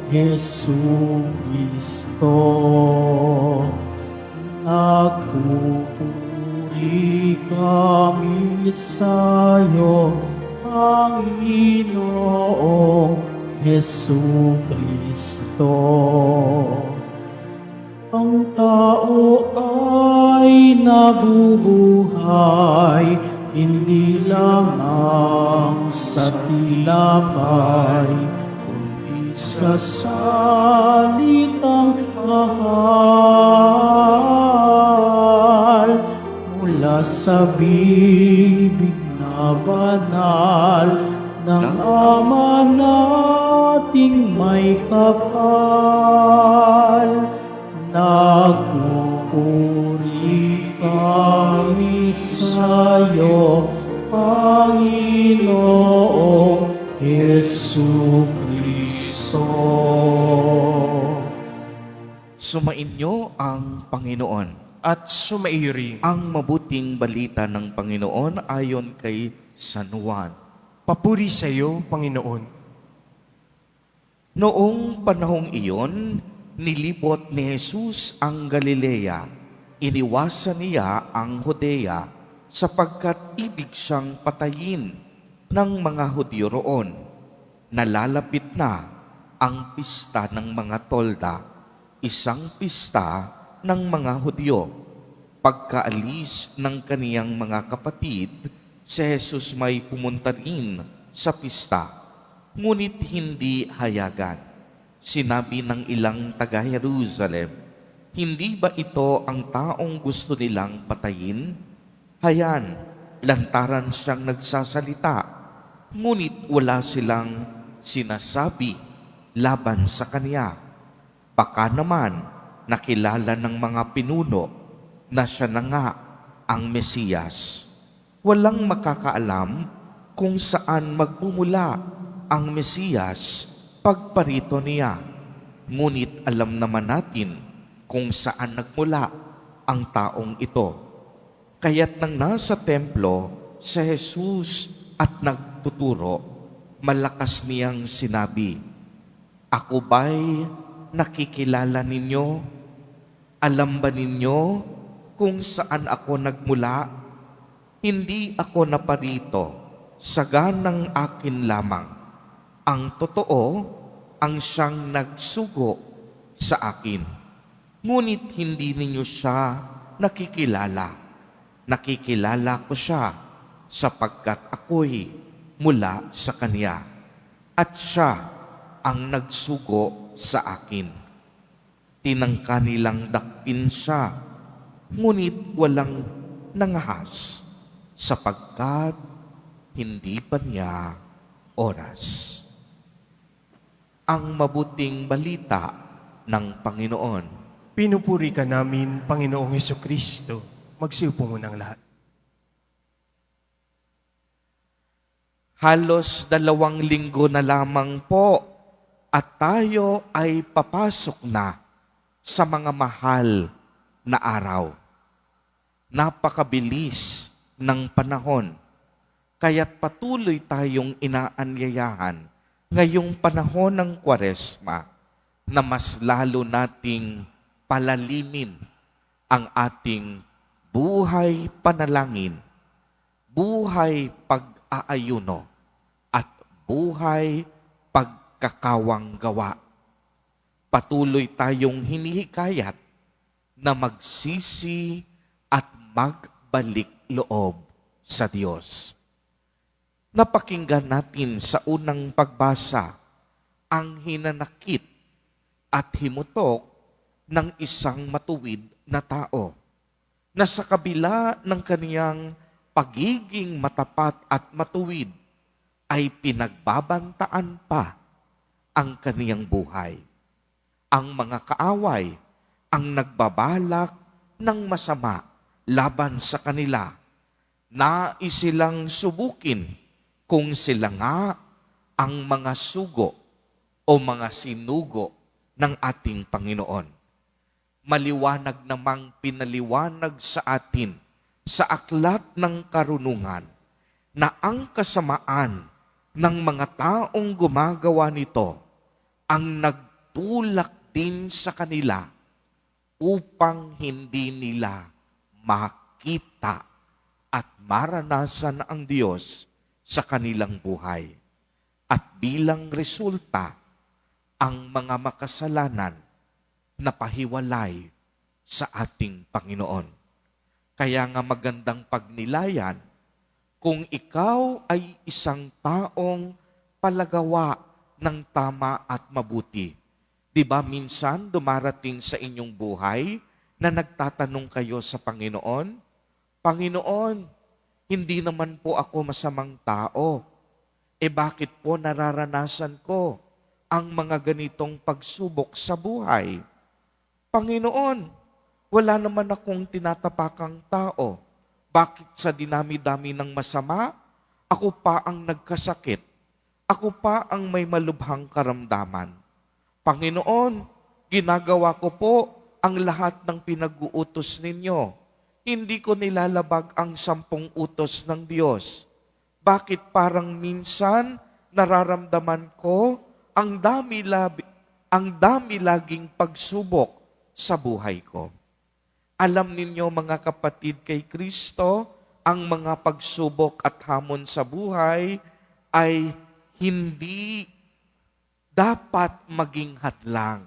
Hesu Kristo. Nagpupuri kami sa'yo, Panginoong Hesu Kristo. Ang tao ay nabubuhay, hindi lamang sa tinapay, kundi sa salitang mahal mula sa bibig na banal ng Ama nating may kapal. Nagpupuri kami sa'yo, Panginoong Hesu Kristo. Sumainyo ang Panginoon. At sumaiyo rin. Ang mabuting balita ng Panginoon ayon kay San Juan. Papuri sa iyo, Panginoon. Noong panahong iyon, nilibot ni Jesus ang Galilea. Iniwasan niya ang Judea sapagkat ibig siyang patayin ng mga Hudyo roon. Nalalapit na ang pista ng mga tolda, isang pista ng mga Hudyo. Pagkaalis ng kaniyang mga kapatid, si Jesus may pumunta rin sa pista, ngunit hindi hayagan. Sinabi ng ilang taga-Jerusalem, hindi ba ito ang taong gusto nilang patayin? Hayan, lantaran siyang nagsasalita, ngunit wala silang sinasabi laban sa kanya. Baka naman nakilala ng mga pinuno na siya na nga ang Mesiyas. Walang makakaalam kung saan magmumula ang Mesiyas pagparito niya. Ngunit alam naman natin kung saan nagmula ang taong ito. Kaya't nang nasa templo si Jesus at nagtuturo, malakas niyang sinabi, "Ako ba'y nakikilala ninyo? Alam ba ninyo kung saan ako nagmula? Hindi ako naparito sa ganang akin lamang. Ang totoo, ang siyang nagsugo sa akin. Ngunit hindi ninyo siya nakikilala. Nakikilala ko siya sapagkat ako'y mula sa Kanya. At siya ang nagsugo sa akin." Tinangka nilang dakpin siya, ngunit walang nangahas sapagkat hindi pa niya oras. Ang mabuting balita ng Panginoon. Pinupuri ka namin, Panginoong Hesukristo. Magsiupo mo ng lahat. Halos 2 linggo na lamang po at tayo ay papasok na sa mga mahal na araw. Napakabilis ng panahon, kaya't patuloy tayong inaanyayahan ngayong panahon ng Kwaresma na mas lalo nating palalimin ang ating buhay panalangin, buhay pag-aayuno, at buhay pagkakawang gawa. Patuloy tayong hinihikayat na magsisi at magbalik loob sa Diyos. Napakinggan natin sa unang pagbasa ang hinanakit at himutok ng isang matuwid na tao na sa kabila ng kaniyang pagiging matapat at matuwid ay pinagbabantaan pa ang kaniyang buhay. Ang mga kaaway ang nagbabalak ng masama laban sa kanila. Nais silang subukin kung sila nga ang mga sugo o mga sinugo ng ating Panginoon. Maliwanag namang pinaliwanag sa atin sa aklat ng karunungan na ang kasamaan ng mga taong gumagawa nito ang nakatulak din sa kanila upang hindi nila makita at maranasan ang Diyos sa kanilang buhay. At bilang resulta, ang mga makasalanan na pahiwalay sa ating Panginoon. Kaya nga magandang pagnilayan kung ikaw ay isang taong palagawa ng tama at mabuti. Di ba minsan dumarating sa inyong buhay na nagtatanong kayo sa Panginoon, Panginoon, hindi naman po ako masamang tao. Bakit po nararanasan ko ang mga ganitong pagsubok sa buhay? Panginoon, wala naman akong tinatapakang tao. Bakit sa dinami-dami ng masama, ako pa ang nagkasakit? Ako pa ang may malubhang karamdaman. Panginoon, ginagawa ko po ang lahat ng pinag-uutos ninyo. Hindi ko nilalabag ang 10 utos ng Diyos. Bakit parang minsan nararamdaman ko ang dami laging pagsubok sa buhay ko? Alam ninyo mga kapatid kay Kristo, ang mga pagsubok at hamon sa buhay ay hindi dapat maging hadlang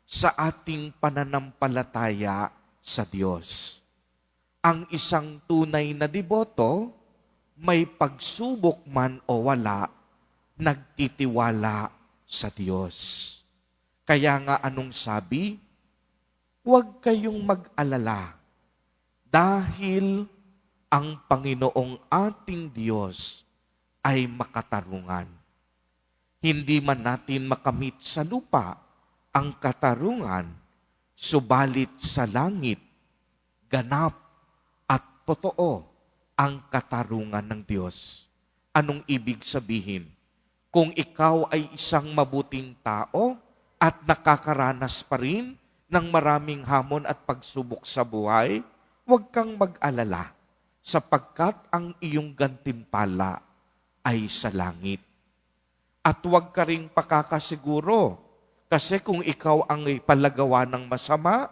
sa ating pananampalataya sa Diyos. Ang isang tunay na deboto, may pagsubok man o wala, nagtitiwala sa Diyos. Kaya nga anong sabi? Huwag kayong mag-alala dahil ang Panginoong ating Diyos ay makatarungan. Hindi man natin makamit sa lupa ang katarungan, subalit sa langit, ganap at totoo ang katarungan ng Diyos. Anong ibig sabihin? Kung ikaw ay isang mabuting tao at nakakaranas pa rin ng maraming hamon at pagsubok sa buhay, huwag kang mag-alala sapagkat ang iyong gantimpala ay sa langit. At huwag ka ring pakakasiguro kasi kung ikaw ang ipalagawa ng masama,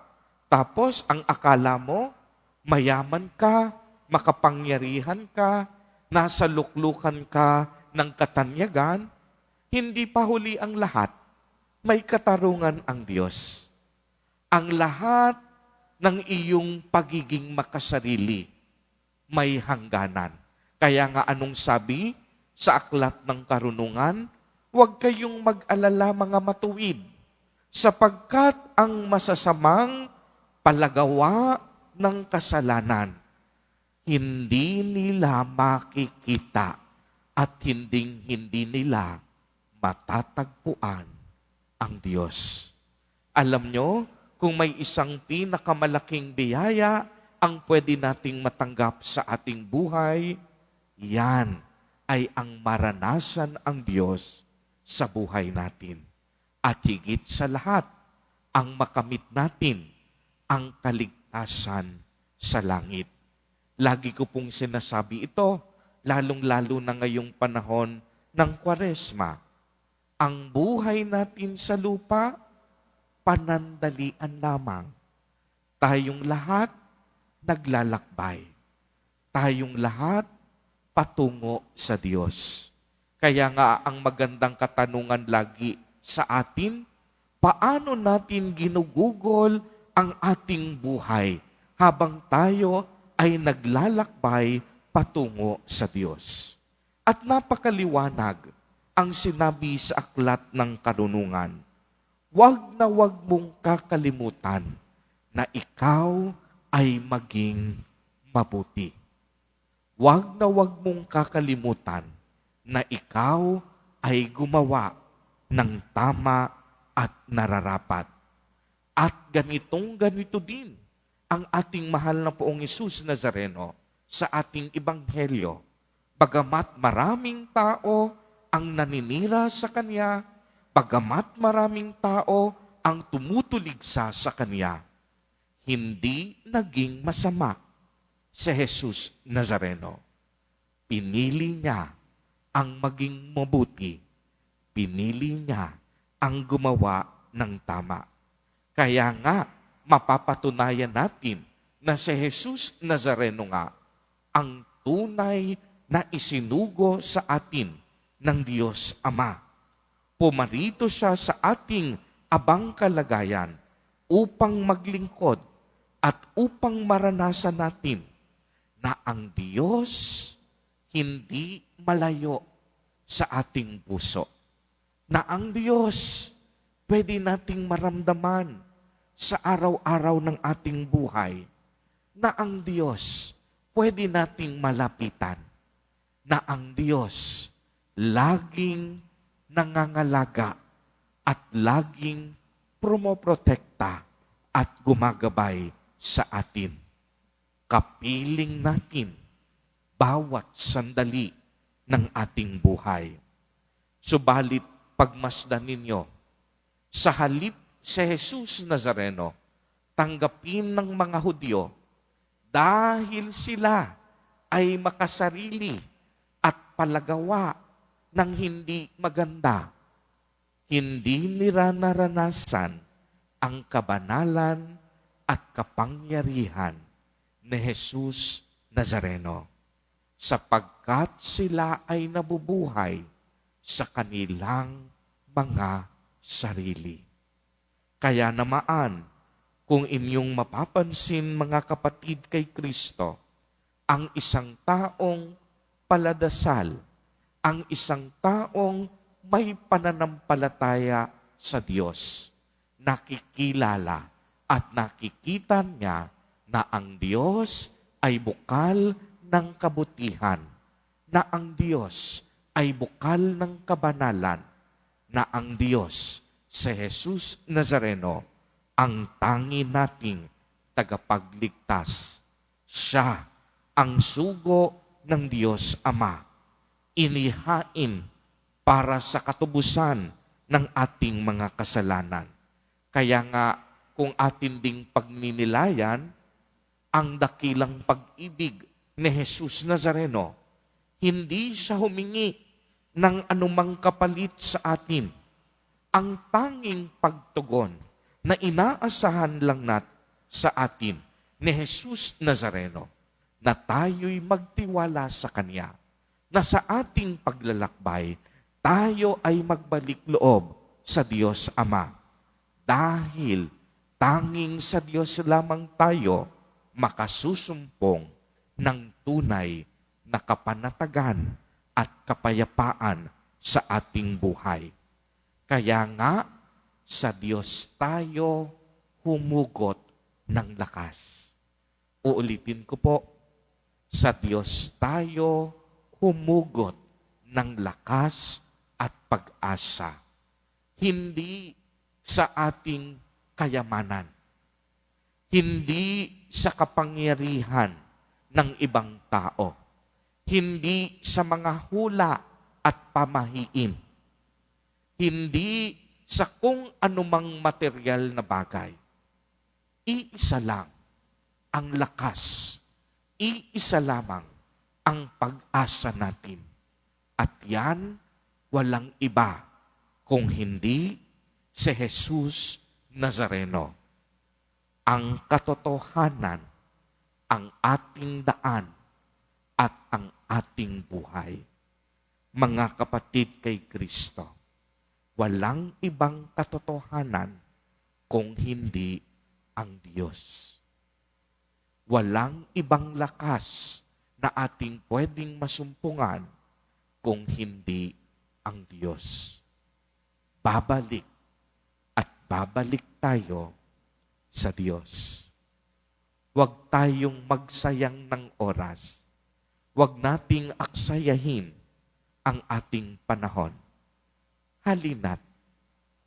tapos ang akala mo, mayaman ka, makapangyarihan ka, nasa luklukan ka ng katanyagan, hindi pa huli ang lahat. May katarungan ang Diyos. Ang lahat ng iyong pagiging makasarili may hangganan. Kaya nga anong sabi sa aklat ng karunungan, huwag kayong mag-alala mga matuwid, sapagkat ang masasamang palagawa ng kasalanan, hindi nila makikita at hindi nila matatagpuan ang Diyos. Alam nyo, kung may isang pinakamalaking biyaya ang pwede nating matanggap sa ating buhay, yan ay ang maranasan ang Diyos sa buhay natin. At higit sa lahat, ang makamit natin ang kaligtasan sa langit. Lagi ko pong sinasabi ito, lalong-lalo na ngayong panahon ng Kwaresma. Ang buhay natin sa lupa, panandalian lamang. Tayong lahat naglalakbay. Tayong lahat patungo sa Diyos. Kaya nga ang magandang katanungan lagi sa atin, paano natin ginugugol ang ating buhay habang tayo ay naglalakbay patungo sa Diyos? At napakaliwanag ang sinabi sa aklat ng karunungan. Huwag na huwag mong kakalimutan na ikaw ay maging mabuti. Huwag na huwag mong kakalimutan na ikaw ay gumawa ng tama at nararapat. At ganito din ang ating mahal na Poong Hesus Nazareno sa ating Ebanghelyo. Bagamat maraming tao ang naninira sa Kanya, bagamat maraming tao ang tumutuligsa sa Kanya, hindi naging masama si Jesus Nazareno. Pinili niya ang maging mabuti. Pinili niya ang gumawa ng tama. Kaya nga, mapapatunayan natin na si Jesus Nazareno nga ang tunay na isinugo sa atin ng Diyos Ama. Pumarito siya sa ating abang kalagayan upang maglingkod at upang maranasan natin na ang Diyos hindi malayo sa ating puso. Na ang Diyos pwede nating maramdaman sa araw-araw ng ating buhay. Na ang Diyos pwede nating malapitan. Na ang Diyos laging nangangalaga at laging promoprotekta at gumagabay sa atin. Kapiling natin bawat sandali ng ating buhay. Subalit pagmasdan ninyo, sa halip si Jesus Nazareno, tanggapin ng mga Hudyo dahil sila ay makasarili at palagawa ng hindi maganda. Hindi nila naranasan ang kabanalan at kapangyarihan ni Jesus Nazareno sapagkat sila ay nabubuhay sa kanilang mga sarili. Kaya naman, kung inyong mapapansin mga kapatid kay Kristo, ang isang taong paladasal, ang isang taong may pananampalataya sa Diyos, nakikilala at nakikita niya na ang Diyos ay bukal ng kabutihan, na ang Diyos ay bukal ng kabanalan, na ang Diyos, si Jesus Nazareno, ang tangi nating tagapagligtas. Siya ang sugo ng Diyos Ama, inihain para sa katubusan ng ating mga kasalanan. Kaya nga, kung atin ding pagninilayan, ang dakilang pag-ibig ni Jesus Nazareno, hindi siya humingi ng anumang kapalit sa atin. Ang tanging pagtugon na inaasahan lang sa atin ni Jesus Nazareno, na tayo'y magtiwala sa Kanya, na sa ating paglalakbay, tayo ay magbalik loob sa Diyos Ama. Dahil tanging sa Diyos lamang tayo makasusumpong ng tunay na kapanatagan at kapayapaan sa ating buhay. Kaya nga, sa Diyos tayo humugot ng lakas. Uulitin ko po, sa Diyos tayo humugot ng lakas at pag-asa. Hindi sa ating kayamanan. Hindi sa kapangyarihan ng ibang tao. Hindi sa mga hula at pamahiin. Hindi sa kung anumang material na bagay. Iisa lang ang lakas. Iisa lamang ang pag-asa natin. At yan, walang iba kung hindi si Jesus Nazareno. Ang katotohanan, ang ating daan, at ang ating buhay. Mga kapatid kay Kristo, walang ibang katotohanan kung hindi ang Diyos. Walang ibang lakas na ating pwedeng masumpungan kung hindi ang Diyos. Babalik at babalik tayo sa Diyos. Huwag tayong magsayang ng oras. Huwag nating aksayahin ang ating panahon. Halina't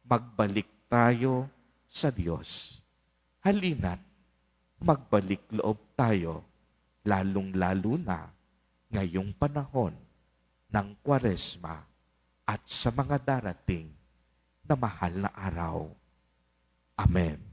magbalik tayo sa Diyos. Halina't magbalik loob tayo, lalong-lalo na ngayong panahon ng Kwaresma at sa mga darating na mahal na araw. Amen.